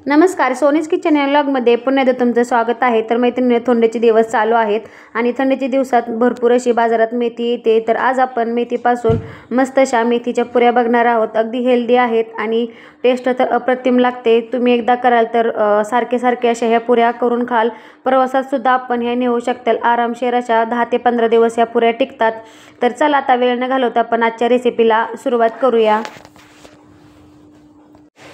नमस्कार, सोनीज किचन या व्लॉगमध्ये पुन्हा एकदा तुमचं स्वागत आहे। तर मैत्रिणींनो, थंडीचे दिवस चालू आहेत आणि थंडीच्या दिवसात भरपूर अशी बाजारात मेथी येते। तर आज आपण मेथीपासून मस्त अशा मेथीच्या पुऱ्या बघणार आहोत। अगदी हेल्दी आहेत आणि टेस्ट तर अप्रतिम लागते। तुम्ही एकदा कराल तर सारखे अशा ह्या पुऱ्या करून खाल। प्रवासात सुद्धा आपण हे नेऊ शकताल। आरामशीर अशा 10 ते 15 दिवस या पुऱ्या टिकतात। तर चला आता वेळ न घालवता आपण आजच्या रेसिपीला सुरुवात करूया।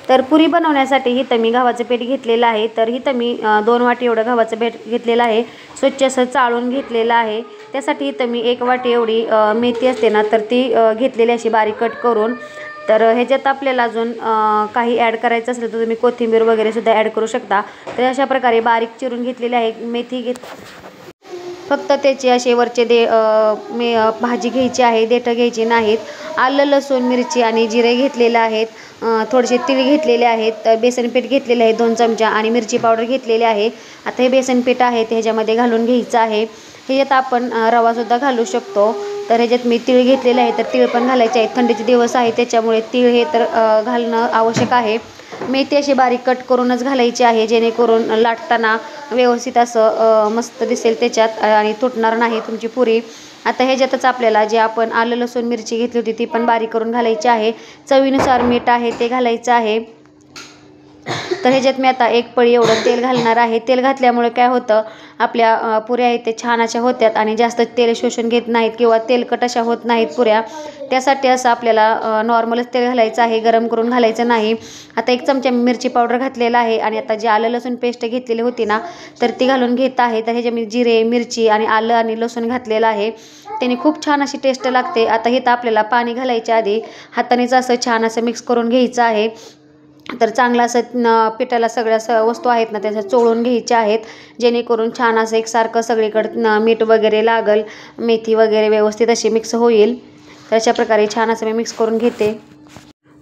तर पुरी बनवण्यासाठी इथं मी गव्हाचं पीठ घेतलेलं आहे। तर इथं मी 2 वाटी एवढं गव्हाचं पीठ घेतलेलं आहे। स्वच्छ असं चाळून घेतलेलं आहे। त्यासाठी इथं मी 1 वाटी एवढी मेथी असते ना, तर ती घेतलेली अशी बारीक कट करून। तर ह्याच्यात आपल्याला अजून काही ॲड करायचं असेल तर तुम्ही कोथिंबीर वगैरे सुद्धा ॲड करू शकता। तर अशा प्रकारे बारीक चिरून घेतलेली आहे मेथी। फक्त त्याचे असे वरचे भाजी घ्यायची आहे, देठं घ्यायची नाहीत। आलं, लसूण, मिरची आणि जिरे घेतलेले आहेत। थोडेसे तीळ घेतलेले आहेत। बेसन पीठ घेतलेले आहे 2 चमचा आणि मिरची पावडर घेतलेली आहे। आता हे बेसन पीठ आहे ते ह्याच्यामध्ये घालून घ्यायचं आहे। ह्याच्यात आपण रवासुद्धा घालू शकतो। तर ह्याच्यात मी तीळ घेतलेले आहे, तर तीळ पण घालायचे आहेत। थंडीचे दिवस आहे त्याच्यामुळे तीळ हे तर घालणं आवश्यक आहे। मेथी अशी बारीक कट करूनच घालायची आहे, जेणेकरून लाटताना व्यवस्थित असं मस्त दिसेल त्याच्यात आणि तुटणार नाही तुमची पुरी। आता ह्याच्यातच आपल्याला जे आपण आलं, लसूण, मिरची घेतली होती ती पण बारीक करून घालायची आहे। चवीनुसार मीठ आहे ते घालायचं आहे। तर ह्याच्यात मी आता 1 पळी एवढं तेल घालणार आहे। तेल घातल्यामुळे काय होतं, आपल्या पुऱ्या आहेत ते छान अशा होत्यात आणि जास्त तेल शोषून घेत नाहीत किंवा तेलकट अशा होत नाहीत पुऱ्या। त्यासाठी असं आपल्याला नॉर्मलच तेल घालायचं आहे, गरम करून घालायचं नाही। आता 1 चमचा मिरची पावडर घातलेला आहे आणि आता जी आलं लसूण पेस्ट घेतलेली होती ना, तर ती घालून घेत आहे। तर ह्याच्या मी जिरे, मिरची आणि आलं आणि लसूण घातलेलं आहे। त्याने खूप छान अशी टेस्ट लागते। आता इथं आपल्याला पाणी घालायच्या आधी हातानेच असं छान असं मिक्स करून घ्यायचं आहे। तर चांगलं असं पिठाला सगळ्या वस्तू आहेत ना त्याच्या चोळून घ्यायच्या आहेत, जेणेकरून छान असं एकसारखं सगळीकडं मीठ वगैरे लागल, मेथी वगैरे व्यवस्थित अशी मिक्स होईल। तर अशा प्रकारे छान असं मी मिक्स करून घेते।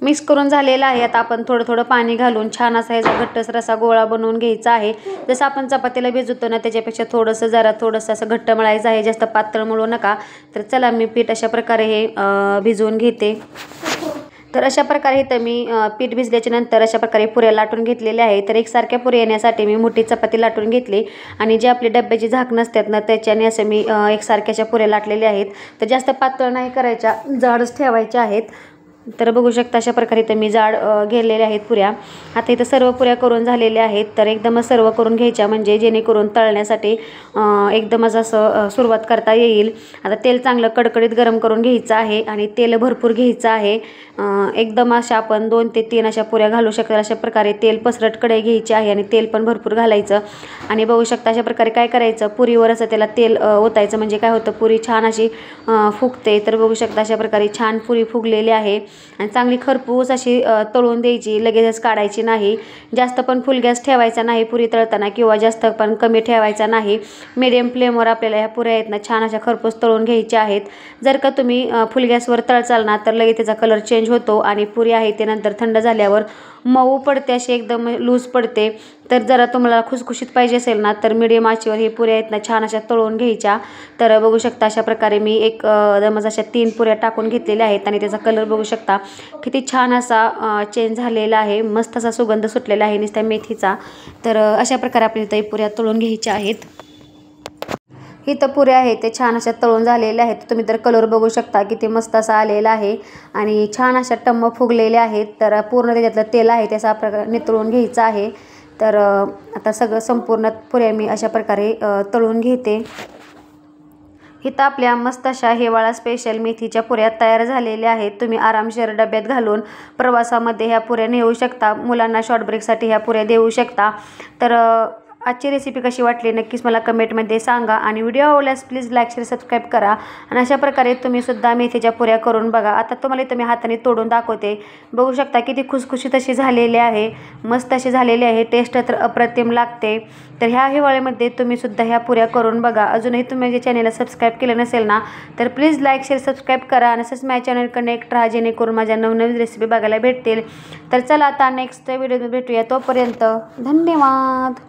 मिक्स करून झालेलं आहे। आता आपण थोडं पाणी घालून छान असा ह्याचा घट्टसर असा गोळा बनवून घ्यायचा आहे। जसं आपण चपातीला भिजवतो ना, त्याच्यापेक्षा थोडंसं असं घट्ट मळायचं आहे, जास्त पातळ मळू नका। तर चला मी पीठ अशा प्रकारे हे भिजवून घेते। तर अशा प्रकारे इथं मी पीठ भिजल्याच्या नंतर अशा प्रकारे पुऱ्या लाटून घेतलेल्या आहे। तर एकसारख्या पुऱ्या येण्यासाठी मी मोठी चपाती लाटून घेतली आणि जे आपली डब्याची झाकणं असतात ना, त्याच्याने असं मी एकसारख्या पुऱ्या लाटलेल्या आहेत। तर जास्त पातळ नाही करायच्या, जाडच ठेवायच्या आहेत। तर बघू शकता अशा प्रकारे इथं मी जाड घेतलेल्या आहेत पुऱ्या। आता इथं सर्व पुऱ्या करून झालेल्या आहेत। तर एकदमच सर्व करून घ्यायच्या, म्हणजे जेणेकरून तळण्यासाठी एकदमच असं सुरुवात करता येईल। आता तेल चांगलं कडकडीत गरम करून घ्यायचं आहे आणि तेल भरपूर घ्यायचं आहे। एकदम अशा आपण 2 ते 3 अशा पुऱ्या घालू शकतो। अशा प्रकारे तेल पसरट कढई घ्यायची आहे आणि तेल पण भरपूर घालायचं। आणि बघू शकता अशा प्रकारे काय करायचं, पुरीवर असं त्याला तेल ओतायचं, म्हणजे काय होतं, पुरी छान अशी फुगते। तर बघू शकता अशा प्रकारे छान पुरी फुगलेली आहे आणि चांगली खरपूस अशी तळून द्यायची, लगेचच काढायची नाही। जास्त पण फुल गॅस ठेवायचा नाही पुरी तळताना किंवा जास्त पण कमी ठेवायचा नाही। मीडियम फ्लेमवर आपल्याला ह्या पुऱ्या आहेत ना छान अशा खरपूस तळून घ्यायच्या आहेत। जर का तुम्ही फुल गॅसवर तळचाल ना, तर लगेच त्याचा कलर चेंज होतो आणि पुरी आहे ते नंतर थंड झाल्यावर मऊ पडते, अशी एकदम लूज पडते। तर जरा तुम्हाला खुसखुशीत पाहिजे असेल ना, तर मीडियम आचेवर ही पुऱ्या आहेत ना छान अशा तळून घ्यायच्या। तर बघू शकता अशा प्रकारे मी एकदमच अशा 3 पुऱ्या टाकून घेतलेल्या आहेत आणि त्याचा कलर बघू शकता किती छान असा चेंज झालेला आहे। मस्त असा सुगंध सुटलेला आहे नुसत्या मेथीचा। तर अशा प्रकारे आपल्याला इथं पुऱ्या तळून घ्यायच्या आहेत। इथं पुऱ्या आहेत ते छान अशा तळून झालेल्या आहेत। तुम्ही तर कलर बघू शकता किती मस्त असा आलेला आहे आणि छान अशा टम्म फुगलेल्या आहेत। तर पूर्ण त्याच्यातलं तेल आहे त्याचा प्रकार नितळून घ्यायचं आहे। तर आता सगळं संपूर्ण पुऱ्या मी अशा प्रकारे तळून घेते। इथं आपल्या मस्त अशा हिवाळा स्पेशल मेथीच्या पुऱ्या तयार झालेल्या आहेत। तुम्ही आरामशीर डब्यात घालून प्रवासामध्ये ह्या पुऱ्या नेऊ शकता, मुलांना शॉर्ट ब्रेकसाठी ह्या पुऱ्या देऊ शकता। तर आजची रेसिपी कशी वाटली नक्कीच मला कमेंटमध्ये सांगा आणि व्हिडिओ आवडल्यास प्लीज लाईक, शेअर, सबस्क्राईब करा आणि अशा प्रकारे तुम्ही सुद्धा मेथीच्या पुऱ्या करून बघा। आता तुम्हाला इथं मी हाताने तोडून दाखवते, बघू शकता किती खुसखुशीत अशी झालेली आहे, मस्त अशी झालेली आहे। टेस्ट तर अप्रतिम लागते। तर ह्या हिवाळ्यामध्ये तुम्ही सुद्धा ह्या पुऱ्या करून बघा। अजूनही तुम्ही माझ्या चॅनलला सबस्क्राईब केलं नसेल ना, तर प्लीज लाईक, शेअर, सबस्क्राईब करा आणि असंच माझ्या चॅनल कनेक्ट राहा, जेणेकरून माझ्या नवनवीन रेसिपी बघायला भेटतील। तर चला आता नेक्स्ट व्हिडिओमध्ये भेटूया, तोपर्यंत धन्यवाद।